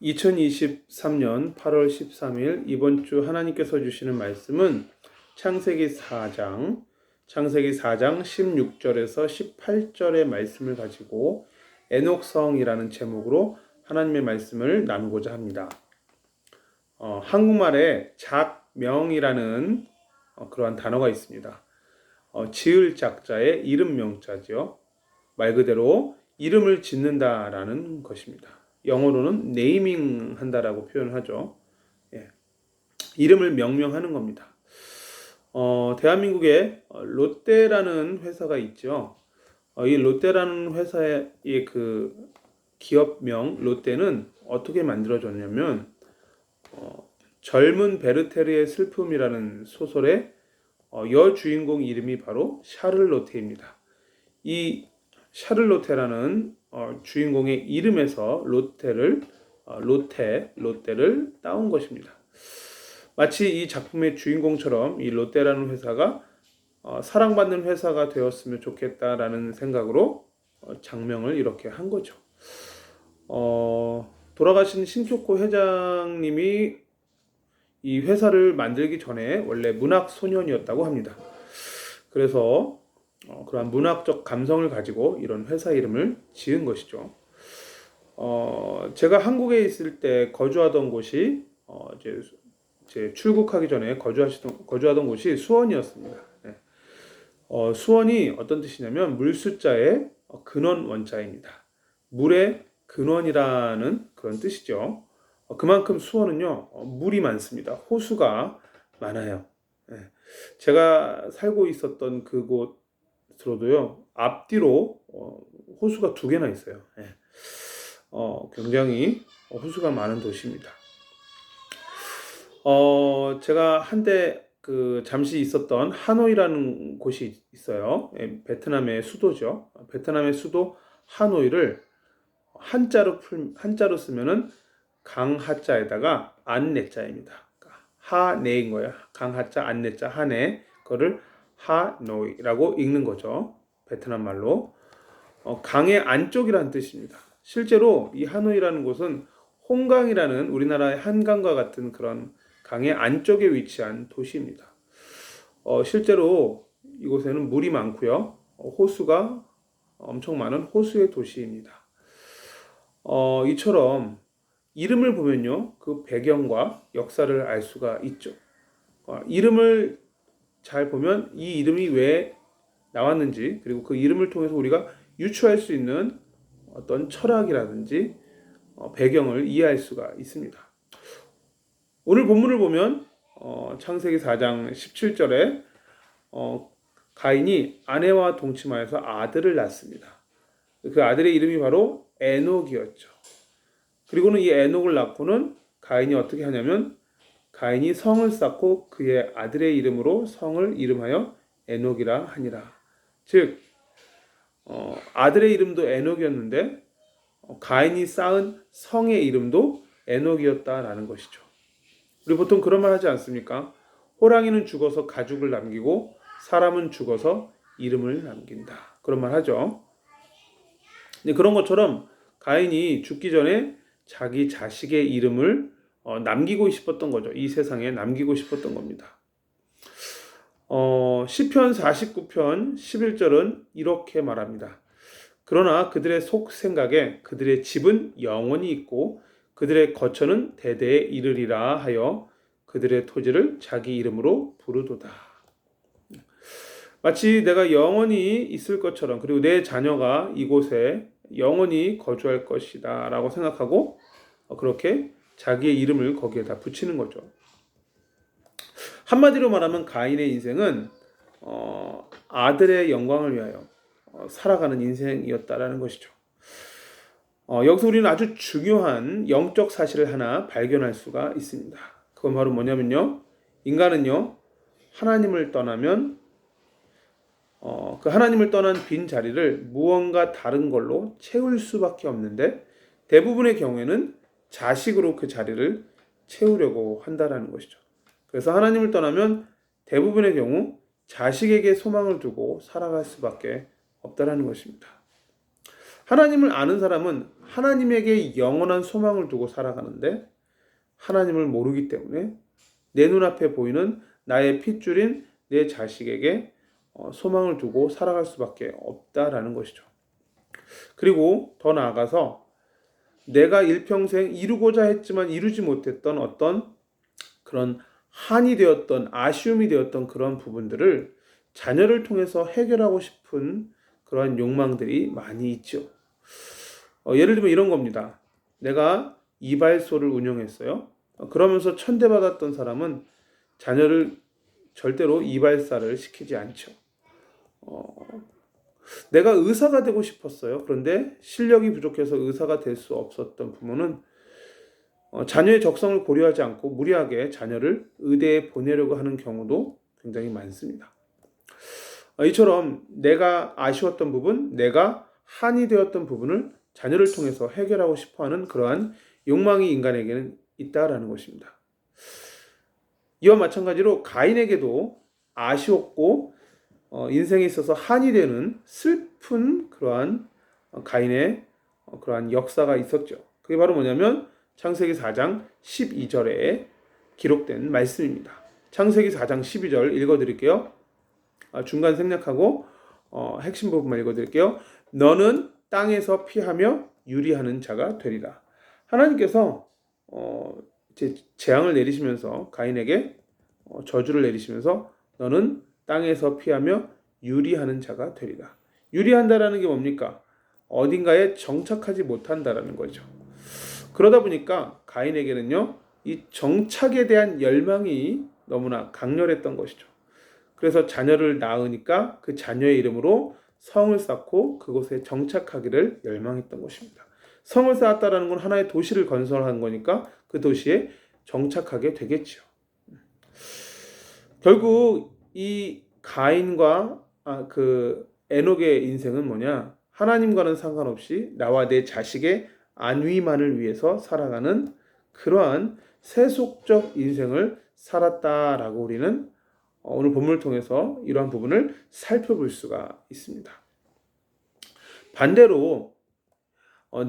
2023년 8월 13일 이번 주 하나님께서 주시는 말씀은 창세기 4장 16절에서 18절의 말씀을 가지고 에녹성이라는 제목으로 하나님의 말씀을 나누고자 합니다. 한국말에 작명이라는 그러한 단어가 있습니다. 지을 작자의 이름 명자죠. 말 그대로 이름을 짓는다라는 것입니다. 영어로는 네이밍 한다라고 표현하죠. 이름을 명명하는 겁니다. 대한민국에 롯데라는 회사가 있죠. 이 롯데라는 회사의 그 기업명 롯데는 어떻게 만들어졌냐면 젊은 베르테르의 슬픔이라는 소설의 여주인공 이름이 바로 샤를로테입니다. 이 샤를로테라는 주인공의 이름에서 롯데를 따온 것입니다. 마치 이 작품의 주인공처럼 이 롯데라는 회사가 사랑받는 회사가 되었으면 좋겠다라는 생각으로 작명을 이렇게 한 거죠. 돌아가신 신초코 회장님이 이 회사를 만들기 전에 원래 문학 소년이었다고 합니다. 그래서 그러한 문학적 감성을 가지고 이런 회사 이름을 지은 것이죠. 제가 한국에 있을 때 거주하던 곳이 제 출국하기 전에 거주하던 곳이 수원이었습니다. 수원이 어떤 뜻이냐면 물숫자의 근원 원자입니다. 물의 근원이라는 그런 뜻이죠. 그만큼 수원은요 물이 많습니다. 호수가 많아요. 제가 살고 있었던 그곳으로도요 앞뒤로 호수가 2개나 있어요. 굉장히 호수가 많은 도시입니다. 제가 한때 잠시 있었던 하노이라는 곳이 있어요. 베트남의 수도죠. 베트남의 수도 하노이를 한자로 쓰면은 강하자에다가 안내자입니다. 하네인 거예요. 강하자 안내자 하네, 그거를 하노이라고 읽는 거죠. 베트남 말로. 강의 안쪽이라는 뜻입니다. 실제로 이 하노이라는 곳은 홍강이라는 우리나라의 한강과 같은 그런 강의 안쪽에 위치한 도시입니다. 실제로 이곳에는 물이 많고요. 호수가 엄청 많은 호수의 도시입니다. 이처럼 이름을 보면요, 그 배경과 역사를 알 수가 있죠. 이름을 잘 보면 이 이름이 왜 나왔는지, 그리고 그 이름을 통해서 우리가 유추할 수 있는 어떤 철학이라든지 배경을 이해할 수가 있습니다. 오늘 본문을 보면 창세기 4장 17절에 가인이 아내와 동침하여서 아들을 낳습니다. 그 아들의 이름이 바로 에녹이었죠. 그리고는 이 에녹을 낳고는 가인이 어떻게 하냐면 가인이 성을 쌓고 그의 아들의 이름으로 성을 이름하여 에녹이라 하니라. 즉 아들의 이름도 에녹이었는데 가인이 쌓은 성의 이름도 에녹이었다라는 것이죠. 우리 보통 그런 말 하지 않습니까? 호랑이는 죽어서 가죽을 남기고 사람은 죽어서 이름을 남긴다. 그런 말 하죠. 그런 것처럼 가인이 죽기 전에 자기 자식의 이름을 남기고 싶었던 거죠. 이 세상에 남기고 싶었던 겁니다. 시편 49편 11절은 이렇게 말합니다. 그러나 그들의 속 생각에 그들의 집은 영원히 있고 그들의 거처는 대대에 이르리라 하여 그들의 토지를 자기 이름으로 부르도다. 마치 내가 영원히 있을 것처럼, 그리고 내 자녀가 이곳에 영원히 거주할 것이다 라고 생각하고 그렇게 자기의 이름을 거기에다 붙이는 거죠. 한마디로 말하면 가인의 인생은 아들의 영광을 위하여 살아가는 인생이었다라는 것이죠. 여기서 우리는 아주 중요한 영적 사실을 하나 발견할 수가 있습니다. 그건 바로 뭐냐면요, 인간은요 하나님을 떠나면 그 하나님을 떠난 빈 자리를 무언가 다른 걸로 채울 수밖에 없는데 대부분의 경우에는 자식으로 그 자리를 채우려고 한다라는 것이죠. 그래서 하나님을 떠나면 대부분의 경우 자식에게 소망을 두고 살아갈 수밖에 없다라는 것입니다. 하나님을 아는 사람은 하나님에게 영원한 소망을 두고 살아가는데 하나님을 모르기 때문에 내 눈앞에 보이는 나의 핏줄인 내 자식에게 소망을 두고 살아갈 수밖에 없다라는 것이죠. 그리고 더 나아가서 내가 일평생 이루고자 했지만 이루지 못했던 어떤 그런 한이 되었던 아쉬움이 되었던 그런 부분들을 자녀를 통해서 해결하고 싶은 그러한 욕망들이 많이 있죠. 예를 들면 이런 겁니다. 내가 이발소를 운영했어요. 그러면서 천대받았던 사람은 자녀를 절대로 이발사를 시키지 않죠. 내가 의사가 되고 싶었어요. 그런데 실력이 부족해서 의사가 될 수 없었던 부모는 자녀의 적성을 고려하지 않고 무리하게 자녀를 의대에 보내려고 하는 경우도 굉장히 많습니다. 이처럼 내가 아쉬웠던 부분, 내가 한이 되었던 부분을 자녀를 통해서 해결하고 싶어하는 그러한 욕망이 인간에게는 있다라는 것입니다. 이와 마찬가지로 가인에게도 아쉬웠고 인생에 있어서 한이 되는 슬픈 그러한 가인의 그러한 역사가 있었죠. 그게 바로 뭐냐면 창세기 4장 12절에 기록된 말씀입니다. 창세기 4장 12절 읽어드릴게요. 중간 생략하고 핵심 부분만 읽어드릴게요. 너는 땅에서 피하며 유리하는 자가 되리라. 하나님께서 재앙을 내리시면서 가인에게 저주를 내리시면서 너는 땅에서 피하며 유리하는 자가 되리라. 유리한다라는 게 뭡니까? 어딘가에 정착하지 못한다라는 거죠. 그러다 보니까 가인에게는요, 이 정착에 대한 열망이 너무나 강렬했던 것이죠. 그래서 자녀를 낳으니까 그 자녀의 이름으로 성을 쌓고 그곳에 정착하기를 열망했던 것입니다. 성을 쌓았다라는 건 하나의 도시를 건설한 거니까 그 도시에 정착하게 되겠죠. 결국 이 가인과 그 에녹의 인생은 뭐냐? 하나님과는 상관없이 나와 내 자식의 안위만을 위해서 살아가는 그러한 세속적 인생을 살았다라고 우리는 오늘 본문을 통해서 이러한 부분을 살펴볼 수가 있습니다. 반대로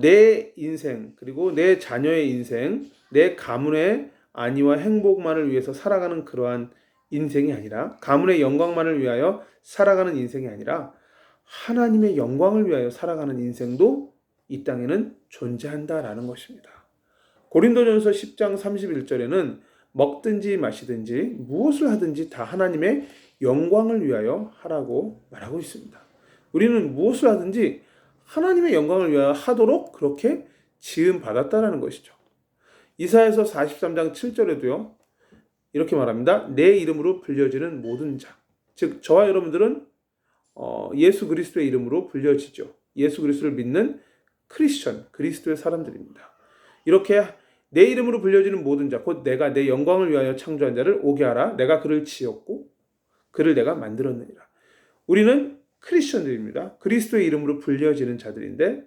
내 인생 그리고 내 자녀의 인생, 내 가문의 안위와 행복만을 위해서 살아가는 그러한 인생이 아니라 가문의 영광만을 위하여 살아가는 인생이 아니라 하나님의 영광을 위하여 살아가는 인생도 이 땅에는 존재한다라는 것입니다. 고린도전서 10장 31절에는 먹든지 마시든지 무엇을 하든지 다 하나님의 영광을 위하여 하라고 말하고 있습니다. 우리는 무엇을 하든지 하나님의 영광을 위하여 하도록 그렇게 지음 받았다라는 것이죠. 이사야서 43장 7절에도요. 이렇게 말합니다. 내 이름으로 불려지는 모든 자. 즉 저와 여러분들은 예수 그리스도의 이름으로 불려지죠. 예수 그리스도를 믿는 크리스천, 그리스도의 사람들입니다. 이렇게 내 이름으로 불려지는 모든 자, 곧 내가 내 영광을 위하여 창조한 자를 오게 하라. 내가 그를 지었고 그를 내가 만들었느니라. 우리는 크리스천들입니다. 그리스도의 이름으로 불려지는 자들인데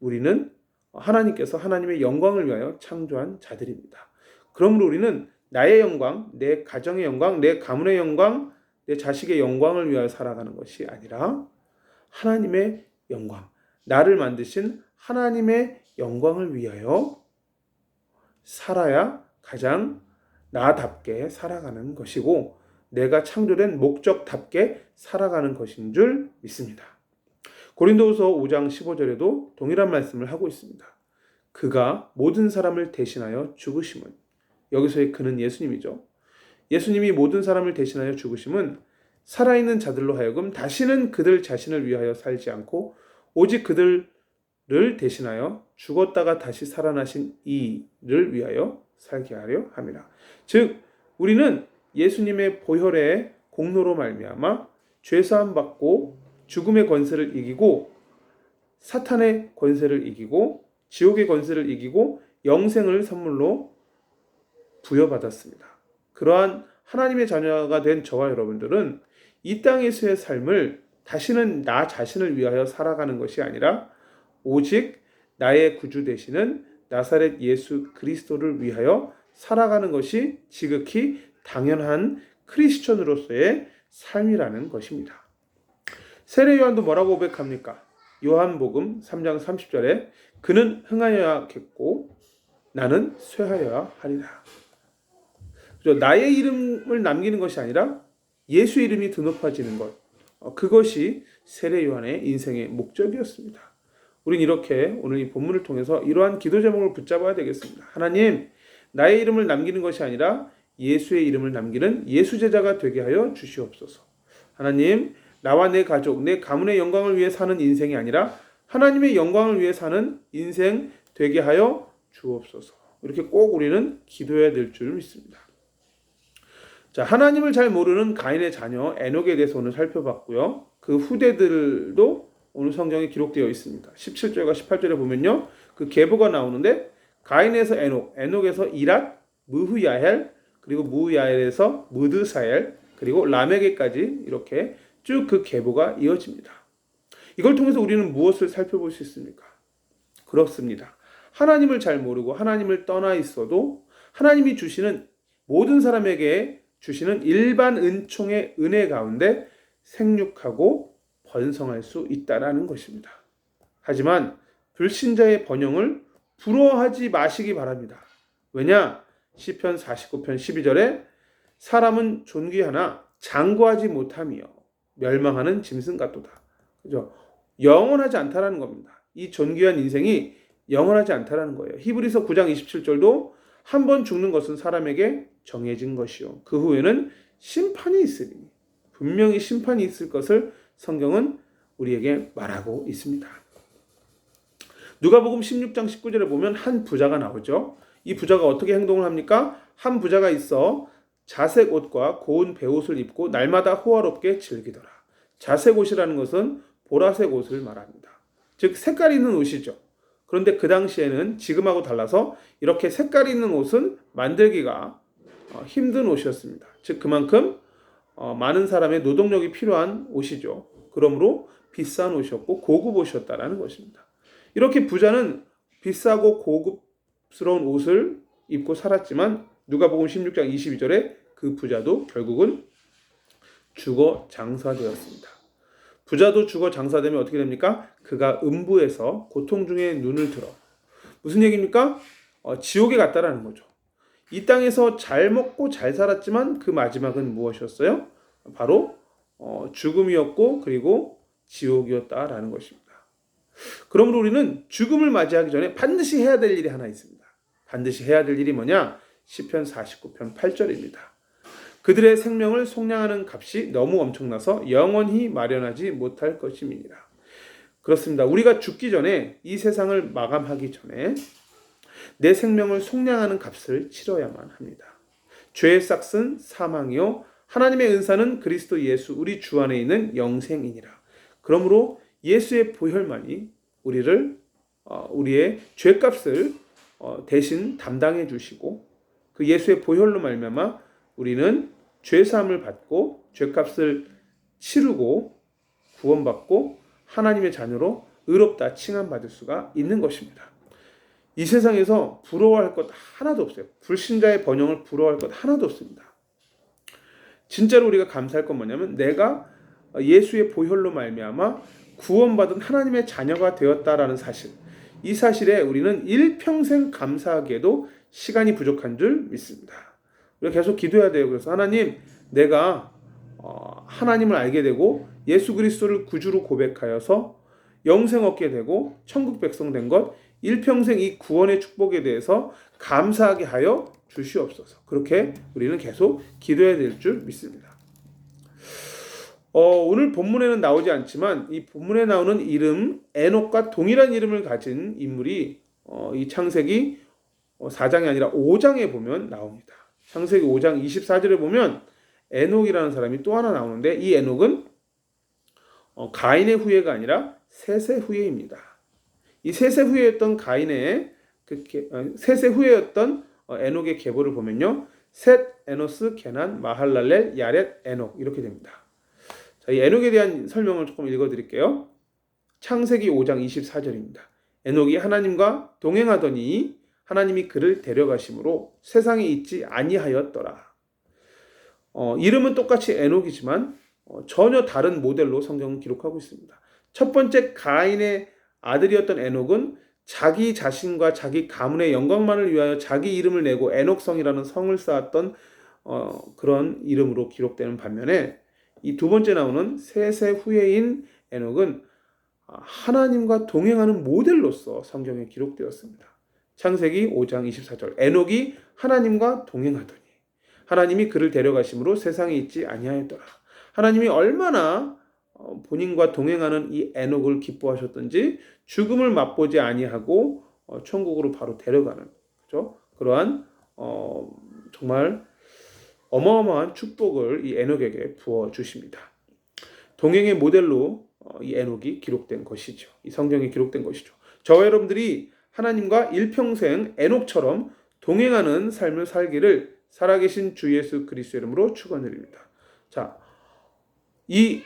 우리는 하나님께서 하나님의 영광을 위하여 창조한 자들입니다. 그러므로 우리는 나의 영광, 내 가정의 영광, 내 가문의 영광, 내 자식의 영광을 위하여 살아가는 것이 아니라 하나님의 영광, 나를 만드신 하나님의 영광을 위하여 살아야 가장 나답게 살아가는 것이고 내가 창조된 목적답게 살아가는 것인 줄 믿습니다. 고린도후서 5장 15절에도 동일한 말씀을 하고 있습니다. 그가 모든 사람을 대신하여 죽으심은, 여기서의 그는 예수님이죠. 예수님이 모든 사람을 대신하여 죽으심은 살아있는 자들로 하여금 다시는 그들 자신을 위하여 살지 않고 오직 그들을 대신하여 죽었다가 다시 살아나신 이를 위하여 살게 하려 함이라. 즉 우리는 예수님의 보혈의 공로로 말미암아 죄사함 받고 죽음의 권세를 이기고 사탄의 권세를 이기고 지옥의 권세를 이기고 영생을 선물로 부여받았습니다. 그러한 하나님의 자녀가 된 저와 여러분들은 이 땅에서의 삶을 다시는 나 자신을 위하여 살아가는 것이 아니라 오직 나의 구주 되시는 나사렛 예수 그리스도를 위하여 살아가는 것이 지극히 당연한 크리스천으로서의 삶이라는 것입니다. 세례 요한도 뭐라고 고백합니까? 요한복음 3장 30절에 그는 흥하여야겠고 나는 쇠하여야 하리라. 그죠? 나의 이름을 남기는 것이 아니라 예수 이름이 드높아지는 것. 그것이 세례 요한의 인생의 목적이었습니다. 우린 이렇게 오늘 이 본문을 통해서 이러한 기도 제목을 붙잡아야 되겠습니다. 하나님, 나의 이름을 남기는 것이 아니라 예수의 이름을 남기는 예수 제자가 되게 하여 주시옵소서. 하나님, 나와 내 가족, 내 가문의 영광을 위해 사는 인생이 아니라 하나님의 영광을 위해 사는 인생 되게 하여 주옵소서. 이렇게 꼭 우리는 기도해야 될 줄 믿습니다. 자, 하나님을 잘 모르는 가인의 자녀 에녹에 대해서 오늘 살펴봤고요. 그 후대들도 오늘 성경에 기록되어 있습니다. 17절과 18절에 보면요. 그 계보가 나오는데 가인에서 에녹, 에녹에서 이랏, 무흐야헬, 그리고 무흐야헬에서 무드사엘, 그리고 라멕에까지 이렇게 쭉 그 계보가 이어집니다. 이걸 통해서 우리는 무엇을 살펴볼 수 있습니까? 그렇습니다. 하나님을 잘 모르고 하나님을 떠나 있어도 하나님이 주시는 모든 사람에게 주시는 일반 은총의 은혜 가운데 생육하고 번성할 수 있다라는 것입니다. 하지만 불신자의 번영을 부러워하지 마시기 바랍니다. 왜냐? 시편 49편 12절에 사람은 존귀하나 장구하지 못하며 멸망하는 짐승 같도다. 그죠? 영원하지 않다라는 겁니다. 이 존귀한 인생이 영원하지 않다라는 거예요. 히브리서 9장 27절도 한 번 죽는 것은 사람에게 정해진 것이요. 그 후에는 심판이 있으리니 분명히 심판이 있을 것을 성경은 우리에게 말하고 있습니다. 누가복음 16장 19절에 보면 한 부자가 나오죠. 이 부자가 어떻게 행동을 합니까? 한 부자가 있어 자색 옷과 고운 베옷을 입고 날마다 호화롭게 즐기더라. 자색 옷이라는 것은 보라색 옷을 말합니다. 즉 색깔 있는 옷이죠. 그런데 그 당시에는 지금하고 달라서 이렇게 색깔 있는 옷은 만들기가 힘든 옷이었습니다. 즉 그만큼 많은 사람의 노동력이 필요한 옷이죠. 그러므로 비싼 옷이었고 고급 옷이었다라는 것입니다. 이렇게 부자는 비싸고 고급스러운 옷을 입고 살았지만 누가복음 16장 22절에 그 부자도 결국은 죽어 장사되었습니다. 부자도 죽어 장사되면 어떻게 됩니까? 그가 음부에서 고통 중에 눈을 들어. 무슨 얘기입니까? 지옥에 갔다라는 거죠. 이 땅에서 잘 먹고 잘 살았지만 그 마지막은 무엇이었어요? 바로 죽음이었고 그리고 지옥이었다라는 것입니다. 그러므로 우리는 죽음을 맞이하기 전에 반드시 해야 될 일이 하나 있습니다. 반드시 해야 될 일이 뭐냐? 시편 49편 8절입니다. 그들의 생명을 속량하는 값이 너무 엄청나서 영원히 마련하지 못할 것임이니라. 그렇습니다. 우리가 죽기 전에 이 세상을 마감하기 전에 내 생명을 속량하는 값을 치러야만 합니다. 죄의 싹은 사망이요 하나님의 은사는 그리스도 예수 우리 주 안에 있는 영생이니라. 그러므로 예수의 보혈만이 우리의 죄값을 대신 담당해 주시고 그 예수의 보혈로 말미암아 우리는 죄사함을 받고 죄값을 치르고 구원받고 하나님의 자녀로 의롭다 칭함받을 수가 있는 것입니다. 이 세상에서 부러워할 것 하나도 없어요. 불신자의 번영을 부러워할 것 하나도 없습니다. 진짜로 우리가 감사할 건 뭐냐면 내가 예수의 보혈로 말미암아 구원받은 하나님의 자녀가 되었다라는 사실. 이 사실에 우리는 일평생 감사하기에도 시간이 부족한 줄 믿습니다. 우리가 계속 기도해야 돼요. 그래서 하나님, 내가 하나님을 알게 되고 예수 그리스도를 구주로 고백하여서 영생 얻게 되고 천국 백성 된 것, 일평생 이 구원의 축복에 대해서 감사하게 하여 주시옵소서. 그렇게 우리는 계속 기도해야 될 줄 믿습니다. 오늘 본문에는 나오지 않지만 이 본문에 나오는 이름 에녹과 동일한 이름을 가진 인물이 이 창세기 4장이 아니라 5장에 보면 나옵니다. 창세기 5장 24절에 보면 에녹이라는 사람이 또 하나 나오는데 이 에녹은 가인의 후예가 아니라 셋의 후예입니다. 이 셋의 후예였던 가인의 셋의 후예였던 에녹의 계보를 보면요. 셋, 에노스, 게난, 마할랄렐, 야렛, 에녹 이렇게 됩니다. 자, 이 에녹에 대한 설명을 조금 읽어드릴게요. 창세기 5장 24절입니다. 에녹이 하나님과 동행하더니 하나님이 그를 데려가심으로 세상에 있지 아니하였더라. 이름은 똑같이 에녹이지만 전혀 다른 모델로 성경은 기록하고 있습니다. 첫 번째 가인의 아들이었던 에녹은 자기 자신과 자기 가문의 영광만을 위하여 자기 이름을 내고 에녹성이라는 성을 쌓았던 그런 이름으로 기록되는 반면에 이 두 번째 나오는 셋의 후예인 에녹은 하나님과 동행하는 모델로서 성경에 기록되었습니다. 창세기 5장 24절 에녹이 하나님과 동행하더니 하나님이 그를 데려가심으로 세상에 있지 아니하였더라. 하나님이 얼마나 본인과 동행하는 이 에녹을 기뻐하셨던지 죽음을 맛보지 아니하고 천국으로 바로 데려가는, 그렇죠? 그러한 정말 어마어마한 축복을 이 에녹에게 부어 주십니다. 동행의 모델로 이 에녹이 기록된 것이죠. 이 성경에 기록된 것이죠. 저와 여러분들이 하나님과 일평생 에녹처럼 동행하는 삶을 살기를 살아계신 주 예수 그리스도의 이름으로 축원드립니다. 자, 이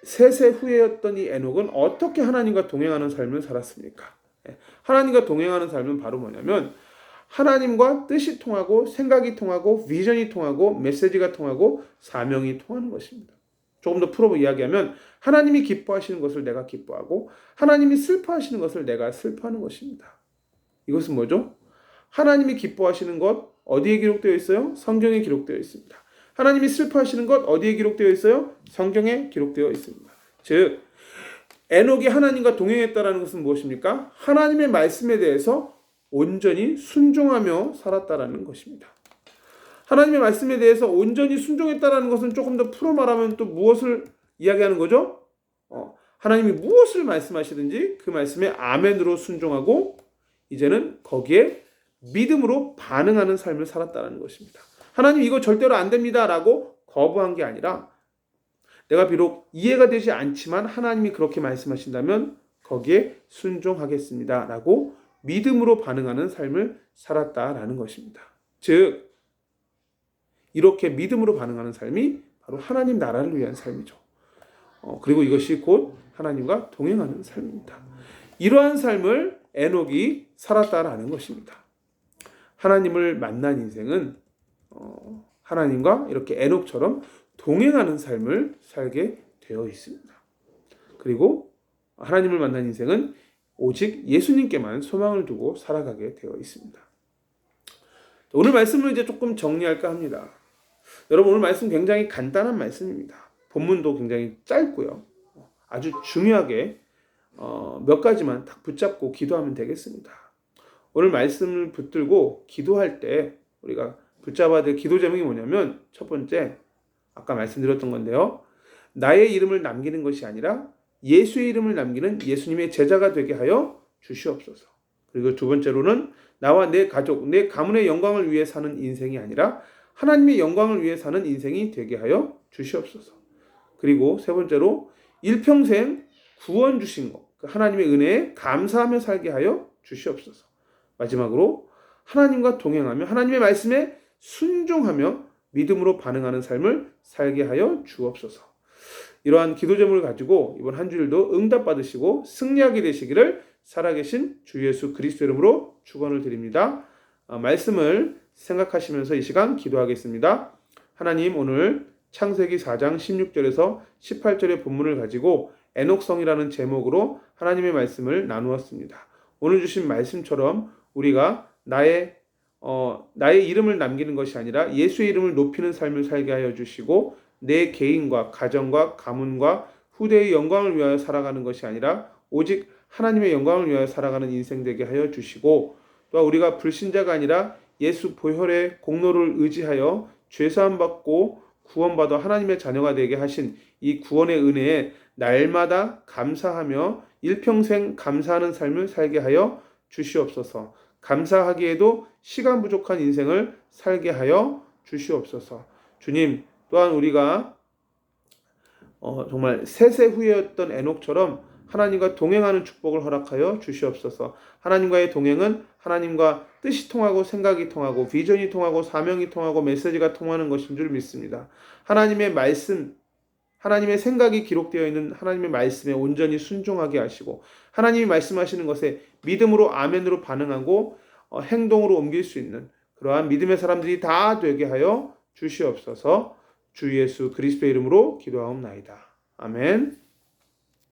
셋의 후예였던 이 에녹은 어떻게 하나님과 동행하는 삶을 살았습니까? 하나님과 동행하는 삶은 바로 뭐냐면 하나님과 뜻이 통하고 생각이 통하고 비전이 통하고 메시지가 통하고 사명이 통하는 것입니다. 조금 더 풀어 이야기하면 하나님이 기뻐하시는 것을 내가 기뻐하고 하나님이 슬퍼하시는 것을 내가 슬퍼하는 것입니다. 이것은 뭐죠? 하나님이 기뻐하시는 것 어디에 기록되어 있어요? 성경에 기록되어 있습니다. 하나님이 슬퍼하시는 것 어디에 기록되어 있어요? 성경에 기록되어 있습니다. 즉 에녹이 하나님과 동행했다는 것은 무엇입니까? 하나님의 말씀에 대해서 온전히 순종하며 살았다라는 것입니다. 하나님의 말씀에 대해서 온전히 순종했다라는 것은 조금 더 풀어 말하면 또 무엇을 이야기하는 거죠? 하나님이 무엇을 말씀하시든지 그 말씀에 아멘으로 순종하고 이제는 거기에 믿음으로 반응하는 삶을 살았다는 것입니다. 하나님 이거 절대로 안 됩니다 라고 거부한 게 아니라 내가 비록 이해가 되지 않지만 하나님이 그렇게 말씀하신다면 거기에 순종하겠습니다 라고 믿음으로 반응하는 삶을 살았다라는 것입니다. 즉 이렇게 믿음으로 반응하는 삶이 바로 하나님 나라를 위한 삶이죠. 그리고 이것이 곧 하나님과 동행하는 삶입니다. 이러한 삶을 에녹이 살았다라는 것입니다. 하나님을 만난 인생은 하나님과 이렇게 에녹처럼 동행하는 삶을 살게 되어 있습니다. 그리고 하나님을 만난 인생은 오직 예수님께만 소망을 두고 살아가게 되어 있습니다. 오늘 말씀을 이제 조금 정리할까 합니다. 여러분 오늘 말씀 굉장히 간단한 말씀입니다. 본문도 굉장히 짧고요. 아주 중요하게 몇 가지만 딱 붙잡고 기도하면 되겠습니다. 오늘 말씀을 붙들고 기도할 때 우리가 붙잡아야 될 기도 제목이 뭐냐면 첫 번째 아까 말씀드렸던 건데요. 나의 이름을 남기는 것이 아니라 예수의 이름을 남기는 예수님의 제자가 되게 하여 주시옵소서. 그리고 두 번째로는 나와 내 가족, 내 가문의 영광을 위해 사는 인생이 아니라 하나님의 영광을 위해 사는 인생이 되게 하여 주시옵소서. 그리고 세 번째로 일평생 구원 주신 것, 하나님의 은혜에 감사하며 살게 하여 주시옵소서. 마지막으로 하나님과 동행하며 하나님의 말씀에 순종하며 믿음으로 반응하는 삶을 살게 하여 주옵소서. 이러한 기도 제목을 가지고 이번 한 주일도 응답받으시고 승리하게 되시기를 살아계신 주 예수 그리스도 이름으로 축원을 드립니다. 말씀을 생각하시면서 이 시간 기도하겠습니다. 하나님 오늘 창세기 4장 16절에서 18절의 본문을 가지고 에녹성이라는 제목으로 하나님의 말씀을 나누었습니다. 오늘 주신 말씀처럼 우리가 나의 이름을 남기는 것이 아니라 예수의 이름을 높이는 삶을 살게 하여 주시고 내 개인과 가정과 가문과 후대의 영광을 위하여 살아가는 것이 아니라 오직 하나님의 영광을 위하여 살아가는 인생 되게 하여 주시고 또 우리가 불신자가 아니라 예수 보혈의 공로를 의지하여 죄사함 받고 구원받아 하나님의 자녀가 되게 하신 이 구원의 은혜에 날마다 감사하며 일평생 감사하는 삶을 살게 하여 주시옵소서. 감사하기에도 시간 부족한 인생을 살게 하여 주시옵소서. 주님, 또한 우리가 정말 셋의 후예였던 에녹처럼 하나님과 동행하는 축복을 허락하여 주시옵소서. 하나님과의 동행은 하나님과 뜻이 통하고 생각이 통하고 비전이 통하고 사명이 통하고 메시지가 통하는 것인 줄 믿습니다. 하나님의 말씀, 하나님의 생각이 기록되어 있는 하나님의 말씀에 온전히 순종하게 하시고 하나님이 말씀하시는 것에 믿음으로 아멘으로 반응하고 행동으로 옮길 수 있는 그러한 믿음의 사람들이 다 되게 하여 주시옵소서. 주 예수 그리스도의 이름으로 기도하옵나이다. 아멘.